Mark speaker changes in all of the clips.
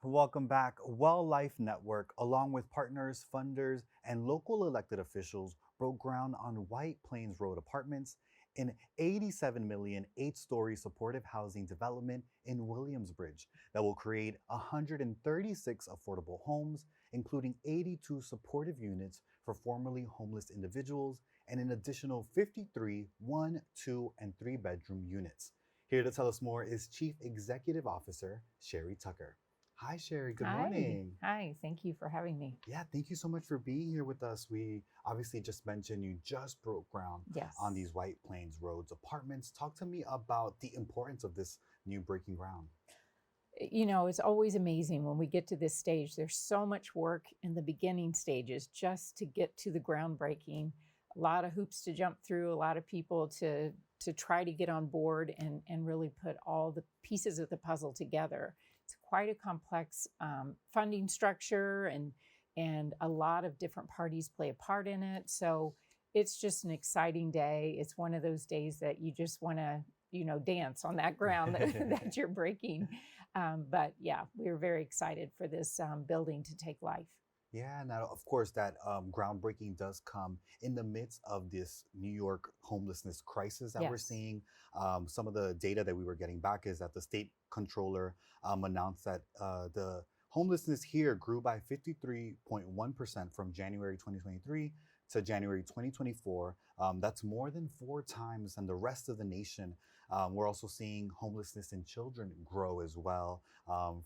Speaker 1: Welcome back. WellLife Network, along with partners, funders, and local elected officials, broke ground on White Plains Road Apartments, an 87 million, 8-story supportive housing development in Williamsbridge that will create 136 affordable homes, including 82 supportive units for formerly homeless individuals and an additional 53 1, 2, and 3-bedroom units. Here to tell us more is Chief Executive Officer Sherry Tucker. Hi, Sherry. Good
Speaker 2: Hi.
Speaker 1: morning.
Speaker 2: Hi. Thank you for having me.
Speaker 1: Yeah, thank you so much for being here with us. We obviously just mentioned you just broke ground on
Speaker 2: Yes.
Speaker 1: these White Plains Roads apartments. Talk to me about the importance of this new breaking ground.
Speaker 2: It's always amazing when we get to this stage. There's so much work in the beginning stages just to get to the groundbreaking. A lot of hoops to jump through, a lot of people to try to get on board and really put all the pieces of the puzzle together. It's quite a complex funding structure and a lot of different parties play a part in it. So it's just an exciting day. It's one of those days that you just want to dance on that ground that you're breaking. But yeah, we're very excited for this building to take life.
Speaker 1: Yeah, now of course that groundbreaking does come in the midst of this New York homelessness crisis that we're
Speaker 2: Yes.
Speaker 1: seeing. Some of the data that we were getting back is that the state controller announced that the homelessness here grew by 53.1% from January 2023 to January 2024. That's more than 4 times than the rest of the nation. We're also seeing homelessness in children grow as well,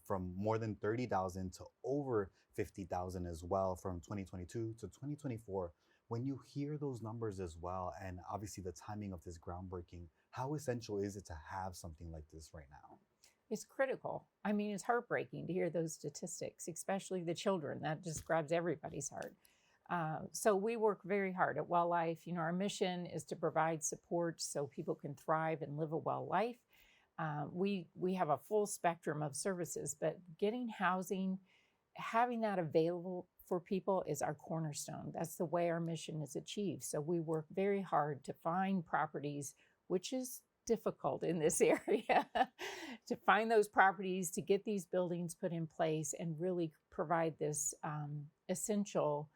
Speaker 1: from more than 30,000 to over 50,000 as well from 2022 to 2024. When you hear those numbers as well, and obviously the timing of this groundbreaking, how essential is it to have something like this right now?
Speaker 2: It's critical. I mean, it's heartbreaking to hear those statistics, especially the children. That just grabs everybody's heart. So we work very hard at WellLife. Our mission is to provide support so people can thrive and live a well life. We have a full spectrum of services, but getting housing, having that available for people is our cornerstone. That's the way our mission is achieved. So we work very hard to find properties, which is difficult in this area, to find those properties, to get these buildings put in place and really provide this essential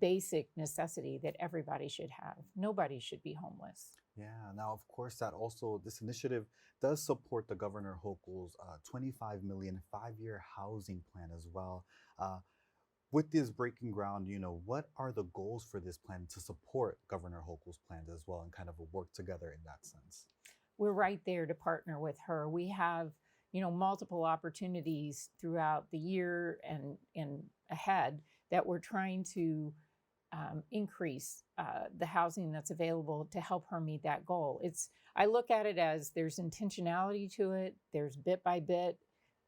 Speaker 2: basic necessity that everybody should have. Nobody should be homeless.
Speaker 1: Yeah, now of course that also this initiative does support the Governor Hochul's 25 million 5-year housing plan as well. Uh, with this breaking ground, what are the goals for this plan to support Governor Hochul's plans as well and kind of work together in that sense?
Speaker 2: We're right there to partner with her. We have, multiple opportunities throughout the year and ahead that we're trying to increase the housing that's available to help her meet that goal. I look at it as there's intentionality to it. There's bit by bit.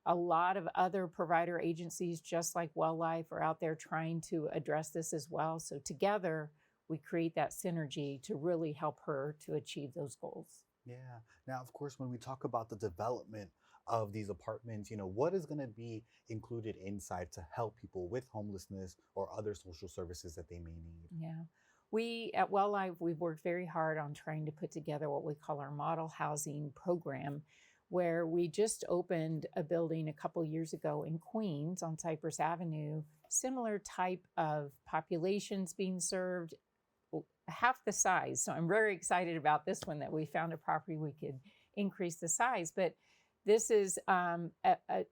Speaker 2: A lot of other provider agencies, just like WellLife, are out there trying to address this as well. So together, we create that synergy to really help her to achieve those goals.
Speaker 1: Yeah. Now, of course, when we talk about the development of these apartments, what is going to be included inside to help people with homelessness or other social services that they may need?
Speaker 2: Yeah. We at WellLife, we've worked very hard on trying to put together what we call our model housing program, where we just opened a building a couple years ago in Queens on Cypress Avenue, similar type of populations being served, half the size. So I'm very excited about this one that we found a property we could increase the size. But this is,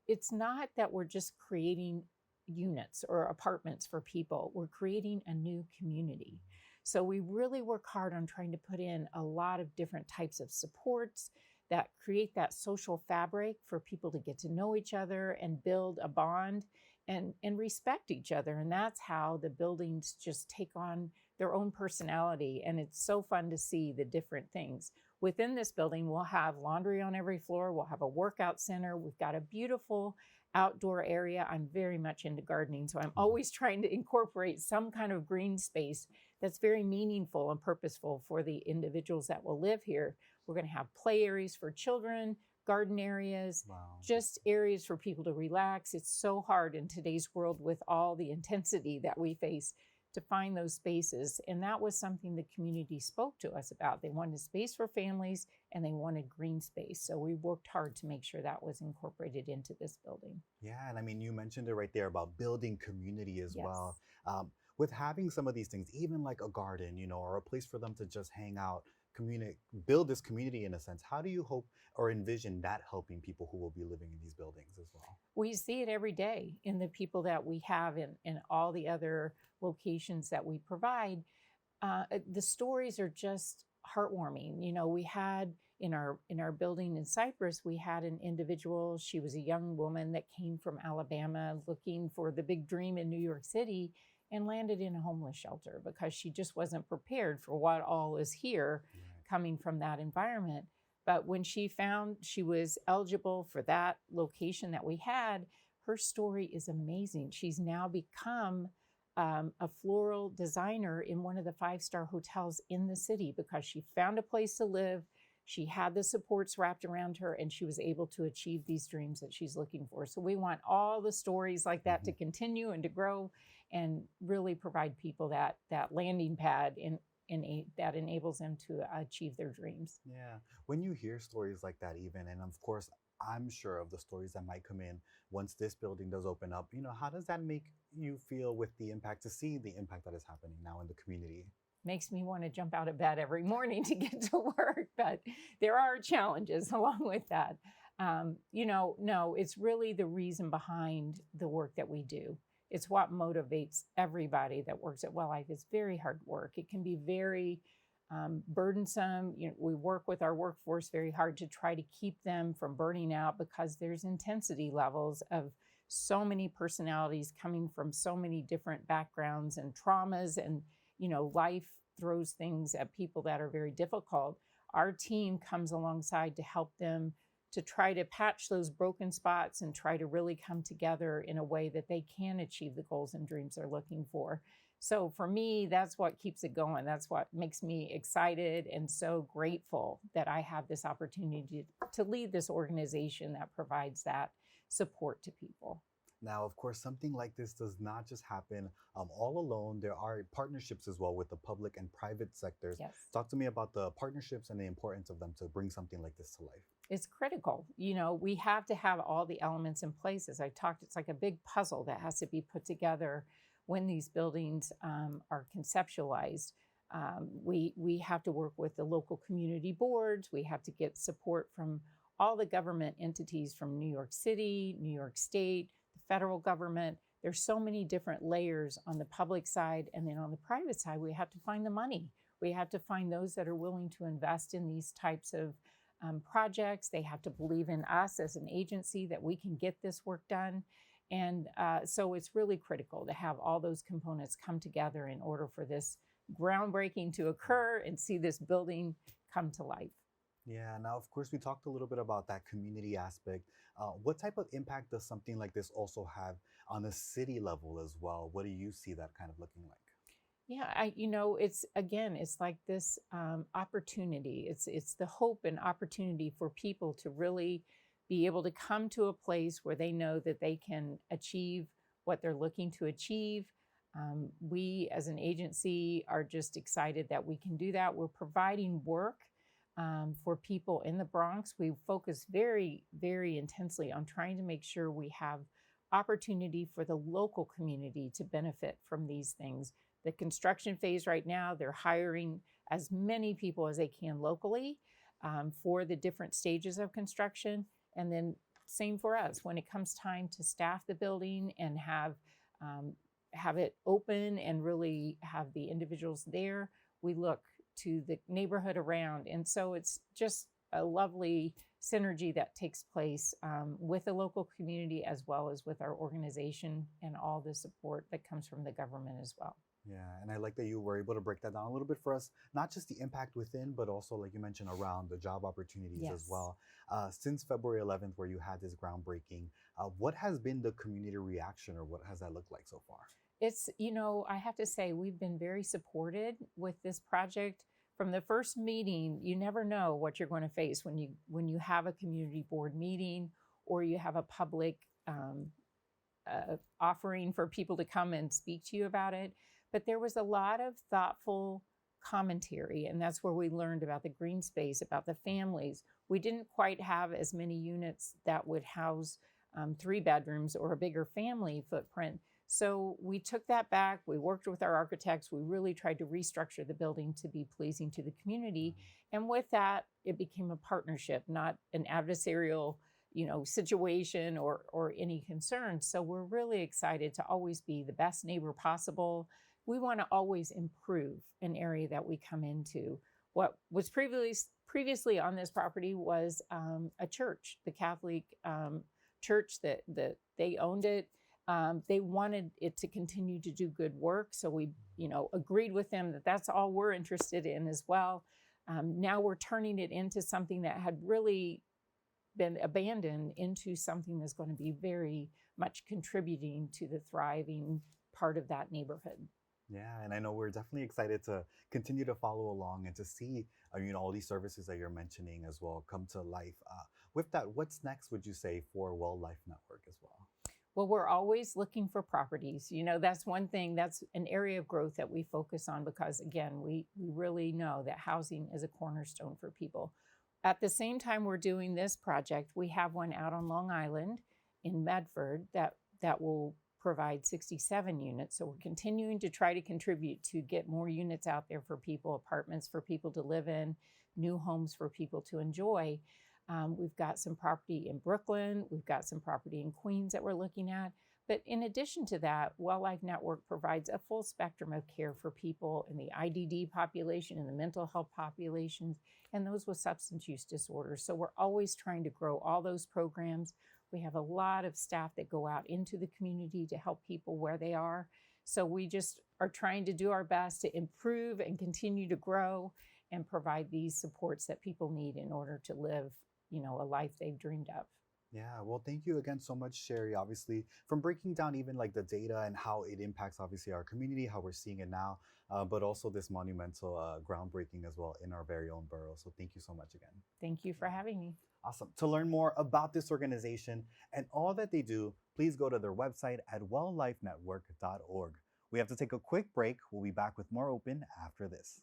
Speaker 2: it's not that we're just creating units or apartments for people. We're creating a new community. So we really work hard on trying to put in a lot of different types of supports that create that social fabric for people to get to know each other and build a bond and respect each other. And that's how the buildings just take on their own personality. And it's so fun to see the different things. Within this building, we'll have laundry on every floor. We'll have a workout center. We've got a beautiful outdoor area. I'm very much into gardening, so I'm always trying to incorporate some kind of green space that's very meaningful and purposeful for the individuals that will live here. We're going to have play areas for children, garden areas,
Speaker 1: Wow.
Speaker 2: just areas for people to relax. It's so hard in today's world with all the intensity that we face to find those spaces. And that was something the community spoke to us about. They wanted space for families and they wanted green space. So we worked hard to make sure that was incorporated into this building.
Speaker 1: Yeah, and I mean, you mentioned it right there about building community as
Speaker 2: Yes.
Speaker 1: well. With having some of these things, even like a garden, or a place for them to just hang out, build this community in a sense. How do you hope or envision that helping people who will be living in these buildings as well?
Speaker 2: We see it every day in the people that we have in all the other locations that we provide. The stories are just heartwarming. We had in our building in Cypress, we had an individual. She was a young woman that came from Alabama looking for the big dream in New York City and landed in a homeless shelter because she just wasn't prepared for what all is here coming from that environment. But when she found she was eligible for that location that we had, her story is amazing. She's now become a floral designer in one of the 5-star hotels in the city because she found a place to live. She had the supports wrapped around her and she was able to achieve these dreams that she's looking for. So we want all the stories like that to continue and to grow and really provide people that landing pad that enables them to achieve their dreams.
Speaker 1: Yeah. When you hear stories like that, even, and of course, I'm sure of the stories that might come in once this building does open up, how does that make you feel with the impact, to see the impact that is happening now in the community?
Speaker 2: Makes me want to jump out of bed every morning to get to work, but there are challenges along with that. No, it's really the reason behind the work that we do. It's what motivates everybody that works at WellLife. It's very hard work. It can be very burdensome. We work with our workforce very hard to try to keep them from burning out because there's intensity levels of so many personalities coming from so many different backgrounds and traumas, and life throws things at people that are very difficult. Our team comes alongside to help them to try to patch those broken spots and try to really come together in a way that they can achieve the goals and dreams they're looking for. So for me, that's what keeps it going. That's what makes me excited and so grateful that I have this opportunity to lead this organization that provides that support to people.
Speaker 1: Now, of course, something like this does not just happen all alone. There are partnerships as well with the public and private sectors.
Speaker 2: Yes.
Speaker 1: Talk to me about the partnerships and the importance of them to bring something like this to life.
Speaker 2: It's critical. We have to have all the elements in place. As I talked, it's like a big puzzle that has to be put together when these buildings are conceptualized. We have to work with the local community boards. We have to get support from all the government entities from New York City, New York State, the federal government. There's so many different layers on the public side. And then on the private side, we have to find the money. We have to find those that are willing to invest in these types of projects. They have to believe in us as an agency that we can get this work done. And so it's really critical to have all those components come together in order for this groundbreaking to occur and see this building come to life.
Speaker 1: Yeah, now, of course, we talked a little bit about that community aspect. What type of impact does something like this also have on the city level as well? What do you see that kind of looking like?
Speaker 2: Yeah, it's like this opportunity. It's the hope and opportunity for people to really be able to come to a place where they know that they can achieve what they're looking to achieve. We, as an agency, are just excited that we can do that. We're providing work for people in the Bronx. We focus very, very intensely on trying to make sure we have opportunity for the local community to benefit from these things. The construction phase right now, they're hiring as many people as they can locally for the different stages of construction. And then same for us, when it comes time to staff the building and have it open and really have the individuals there, we look to the neighborhood around. And so it's just a lovely synergy that takes place with the local community as well as with our organization and all the support that comes from the government as well.
Speaker 1: Yeah, and I like that you were able to break that down a little bit for us, not just the impact within, but also, like you mentioned, around the job opportunities as well. Since February 11th, where you had this groundbreaking, what has been the community reaction, or what has that looked like so far?
Speaker 2: It's, I have to say, we've been very supported with this project. From the first meeting, you never know what you're going to face when you have a community board meeting or you have a public offering for people to come and speak to you about it. but there was a lot of thoughtful commentary, and that's where we learned about the green space, about the families. We didn't quite have as many units that would house 3 bedrooms or a bigger family footprint. So we took that back. We worked with our architects. We really tried to restructure the building to be pleasing to the community. And with that, it became a partnership, not an adversarial, situation or any concern. So we're really excited to always be the best neighbor possible. We want to always improve an area that we come into. What was previously on this property was a church, the Catholic church that they owned it. They wanted it to continue to do good work, so we, agreed with them that that's all we're interested in as well. Now we're turning it into something that had really been abandoned into something that's going to be very much contributing to the thriving part of that neighborhood.
Speaker 1: Yeah, and I know we're definitely excited to continue to follow along and to see, all these services that you're mentioning as well come to life. With that, what's next, would you say, for WellLife Network as well?
Speaker 2: Well, we're always looking for properties. That's one thing, that's an area of growth that we focus on because, again, we really know that housing is a cornerstone for people. At the same time we're doing this project, we have one out on Long Island in Medford that will provide 67 units. So we're continuing to try to contribute to get more units out there for people, apartments for people to live in, new homes for people to enjoy. We've got some property in Brooklyn. We've got some property in Queens that we're looking at. But in addition to that, WellLife Network provides a full spectrum of care for people in the IDD population, in the mental health populations, and those with substance use disorders. So we're always trying to grow all those programs. We have a lot of staff that go out into the community to help people where they are. So we just are trying to do our best to improve and continue to grow and provide these supports that people need in order to live, a life they've dreamed of.
Speaker 1: Yeah, well, thank you again so much, Sherry, obviously, from breaking down even like the data and how it impacts, obviously, our community, how we're seeing it now, but also this monumental groundbreaking as well in our very own borough. So thank you so much again.
Speaker 2: Thank you for having me.
Speaker 1: Awesome. To learn more about this organization and all that they do, please go to their website at welllifenetwork.org. We have to take a quick break. We'll be back with more Open after this.